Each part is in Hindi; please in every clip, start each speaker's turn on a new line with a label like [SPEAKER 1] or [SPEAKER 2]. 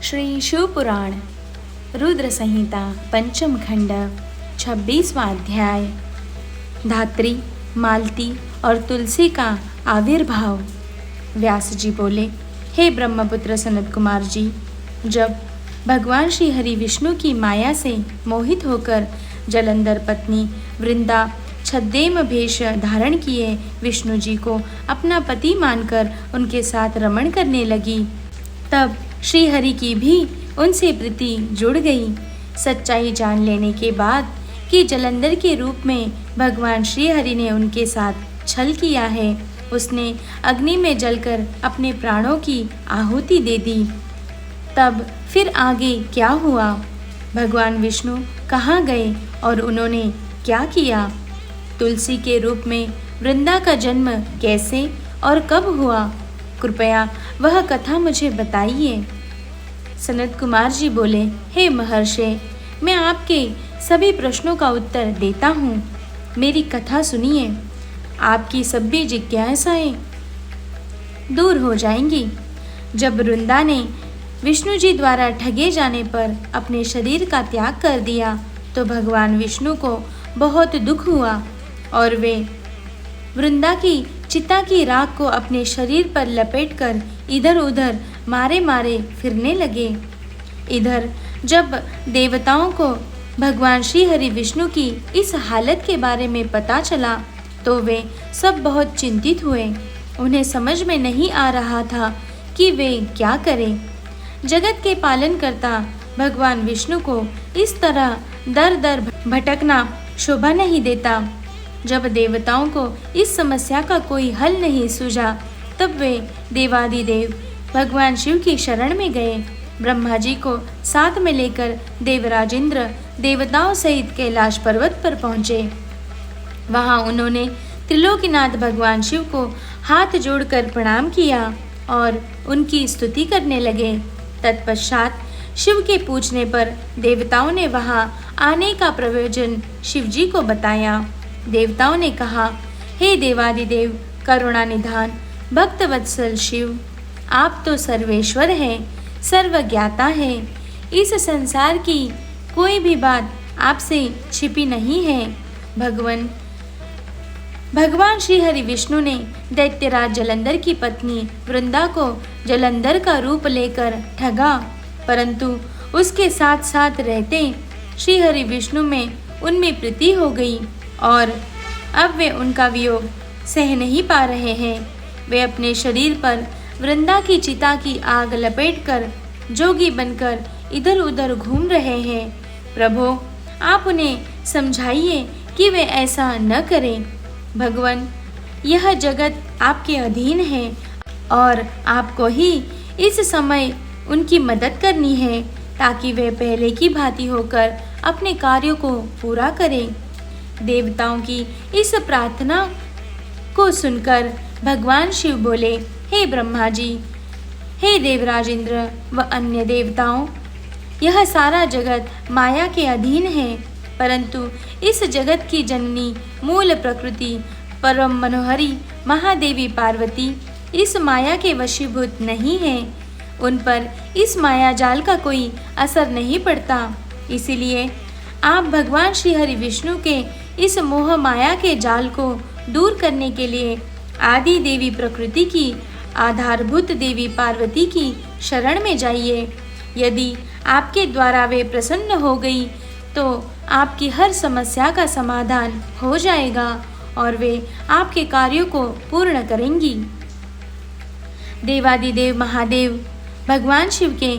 [SPEAKER 1] श्री शिव पुराण रुद्र संहिता पंचम खंड 26वां अध्याय। धात्री, मालती और तुलसी का आविर्भाव। व्यास जी बोले, हे ब्रह्मपुत्र सनत कुमार जी, जब भगवान श्री हरि विष्णु की माया से मोहित होकर जलंधर पत्नी वृंदा छद्देम भेष धारण किए विष्णु जी को अपना पति मानकर उनके साथ रमण करने लगी, तब श्री हरि की भी उनसे प्रीति जुड़ गई। सच्चाई जान लेने के बाद कि जलंधर के रूप में भगवान श्री हरि ने उनके साथ छल किया है, उसने अग्नि में जलकर अपने प्राणों की आहुति दे दी। तब फिर आगे क्या हुआ? भगवान विष्णु कहाँ गए और उन्होंने क्या किया? तुलसी के रूप में वृंदा का जन्म कैसे और कब हुआ? कृपया वह कथा मुझे बताइए। सनत कुमार जी बोले, हे महर्षि, मैं आपके सभी प्रश्नों का उत्तर देता हूँ। मेरी कथा सुनिए, आपकी सभी जिज्ञासाएं दूर हो जाएंगी। जब वृंदा ने विष्णु जी द्वारा ठगे जाने पर अपने शरीर का त्याग कर दिया तो भगवान विष्णु को बहुत दुख हुआ और वे वृंदा की चिता की राख को अपने शरीर पर लपेटकर इधर उधर मारे मारे फिरने लगे। इधर जब देवताओं को भगवान श्री हरि विष्णु की इस हालत के बारे में पता चला तो वे सब बहुत चिंतित हुए। उन्हें समझ में नहीं आ रहा था कि वे क्या करें। जगत के पालनकर्ता भगवान विष्णु को इस तरह दर दर भटकना शोभा नहीं देता। जब देवताओं को इस समस्या का कोई हल नहीं सूझा तब वे देवादिदेव भगवान शिव की शरण में गए। ब्रह्मा जी को साथ में लेकर देवराजेंद्र देवताओं सहित कैलाश पर्वत पर पहुँचे। वहाँ उन्होंने त्रिलोकीनाथ भगवान शिव को हाथ जोड़कर प्रणाम किया और उनकी स्तुति करने लगे। तत्पश्चात शिव के पूछने पर देवताओं ने वहाँ आने का प्रयोजन शिव जी को बताया। देवताओं ने कहा, हे देवादिदेव करुणा निधान भक्त वत्सल शिव, आप तो सर्वेश्वर हैं, सर्वज्ञाता हैं। इस संसार की कोई भी बात आपसे छिपी नहीं है। भगवान श्री हरि विष्णु ने दैत्यराज जलंधर की पत्नी वृंदा को जलंधर का रूप लेकर ठगा, परंतु उसके साथ साथ रहते श्री हरि विष्णु में उनमें प्रीति हो गई और अब वे उनका वियोग सह नहीं पा रहे हैं। वे अपने शरीर पर वृंदा की चिता की आग लपेटकर जोगी बनकर इधर उधर घूम रहे हैं। प्रभो, आप उन्हें समझाइए कि वे ऐसा न करें। भगवान, यह जगत आपके अधीन है और आपको ही इस समय उनकी मदद करनी है ताकि वे पहले की भांति होकर अपने कार्यों को पूरा करें। देवताओं की इस प्रार्थना को सुनकर भगवान शिव बोले, हे ब्रह्मा जी, हे देवराजेंद्र व अन्य देवताओं, यह सारा जगत माया के अधीन है, परंतु इस जगत की जननी मूल प्रकृति परम मनोहरी महादेवी पार्वती इस माया के वशीभूत नहीं है। उन पर इस माया जाल का कोई असर नहीं पड़ता। इसीलिए आप भगवान श्री हरि विष्णु के इस मोह माया के जाल को दूर करने के लिए आदि देवी प्रकृति की आधारभूत देवी पार्वती की शरण में जाइए। यदि आपके द्वारा वे प्रसन्न हो गई तो आपकी हर समस्या का समाधान हो जाएगा और वे आपके कार्यों को पूर्ण करेंगी। देवादिदेव महादेव भगवान शिव के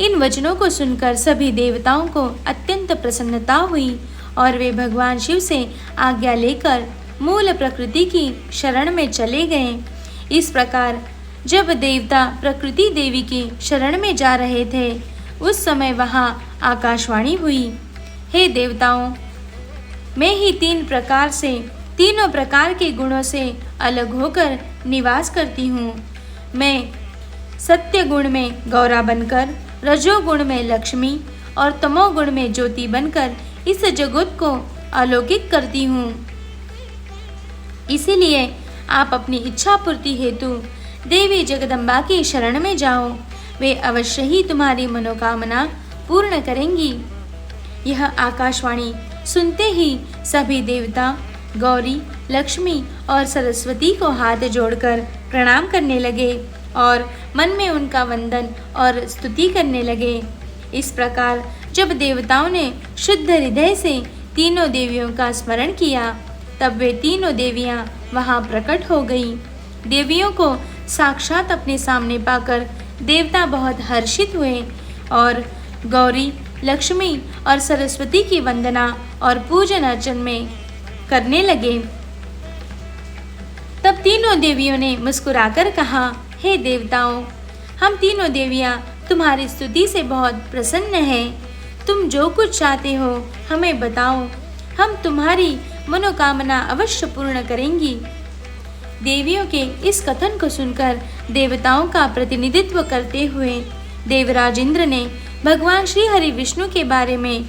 [SPEAKER 1] इन वचनों को सुनकर सभी देवताओं को अत्यंत प्रसन्नता हुई और वे भगवान शिव से आज्ञा लेकर मूल प्रकृति की शरण में चले गए। इस प्रकार जब देवता प्रकृति देवी की शरण में जा रहे थे उस समय वहाँ आकाशवाणी हुई, हे देवताओं, मैं ही तीनों प्रकार के गुणों से अलग होकर निवास करती हूँ। मैं सत्य गुण में गौरा बनकर, रजोगुण में लक्ष्मी और तमोगुण में ज्योति बनकर इस जगत को अलौकिक करती हूँ। इसीलिए आप अपनी इच्छा पूर्ति हेतु देवी जगदम्बा की शरण में जाओ। वे अवश्य ही तुम्हारी मनोकामना पूर्ण करेंगी। यह आकाशवाणी सुनते ही सभी देवता गौरी, लक्ष्मी और सरस्वती को हाथ जोड़कर प्रणाम करने लगे और मन में उनका वंदन और स्तुति करने लगे। इस प्रकार जब देवताओं ने शुद्ध हृदय से तीनों देवियों का स्मरण किया, तब वे तीनों देवियां वहां प्रकट हो गईं। देवियों को साक्षात अपने सामने पाकर देवता बहुत हर्षित हुए और गौरी, लक्ष्मी और सरस्वती की वंदना और पूजन अर्चन में करने लगे। तब तीनों देवियों ने मुस्कुराकर कहा, हे देवताओं, हम तीनों देवियां तुम्हारी स्तुति से बहुत प्रसन्न हैं। तुम जो कुछ चाहते हो हमें बताओ, हम तुम्हारी मनोकामना अवश्य पूर्ण करेंगी। देवियों के इस कथन को सुनकर देवताओं का प्रतिनिधित्व करते हुए देवराज इंद्र ने भगवान श्री हरि विष्णु के बारे में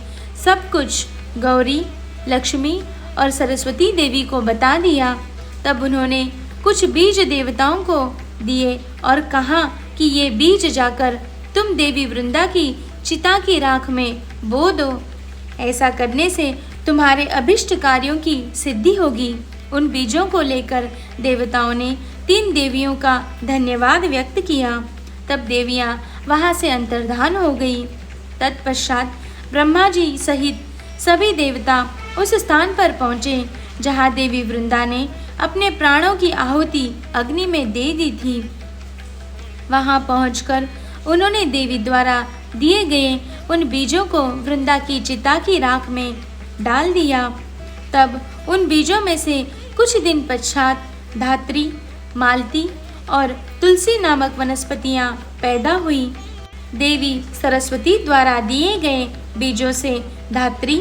[SPEAKER 1] सब कुछ गौरी, लक्ष्मी और सरस्वती देवी को बता दिया। तब उन्होंने कुछ बीज देवताओं को दिए और कहा कि ये बीज जाकर तुम देवी वृंदा की चिता की राख में बो दो। ऐसा करने से तुम्हारे अभिष्ट कार्यों की सिद्धि होगी। उन बीजों को लेकर देवताओं ने तीन देवियों का धन्यवाद व्यक्त किया। तब देवियां वहां से अंतर्धान हो गई। तत्पश्चात ब्रह्मा जी सहित सभी देवता उस स्थान पर पहुँचे जहाँ देवी वृंदा ने अपने प्राणों की आहुति अग्नि में दे दी थी। वहां पहुंचकर उन्होंने देवी द्वारा दिए गए उन बीजों को वृंदा की चिता की राख में डाल दिया। तब उन बीजों में से कुछ दिन पश्चात धात्री, मालती और तुलसी नामक वनस्पतियां पैदा हुई। देवी सरस्वती द्वारा दिए गए बीजों से धात्री,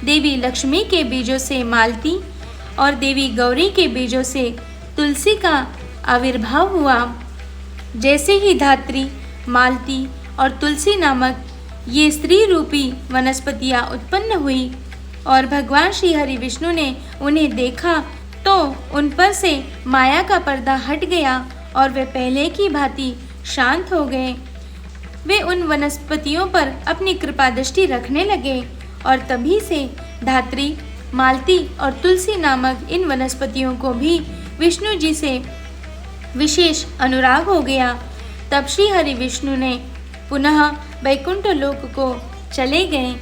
[SPEAKER 1] देवी लक्ष्मी के बीजों से मालती और देवी गौरी के बीजों से तुलसी का आविर्भाव हुआ। जैसे ही धात्री, मालती और तुलसी नामक ये स्त्री रूपी वनस्पतियां उत्पन्न हुई और भगवान श्री हरि विष्णु ने उन्हें देखा तो उन पर से माया का पर्दा हट गया और वे पहले की भांति शांत हो गए। वे उन वनस्पतियों पर अपनी कृपा दृष्टि रखने लगे और तभी से धात्री, मालती और तुलसी नामक इन वनस्पतियों को भी विष्णु जी से विशेष अनुराग हो गया। तब श्री हरि विष्णु ने पुनः वैकुंठ लोक को चले गए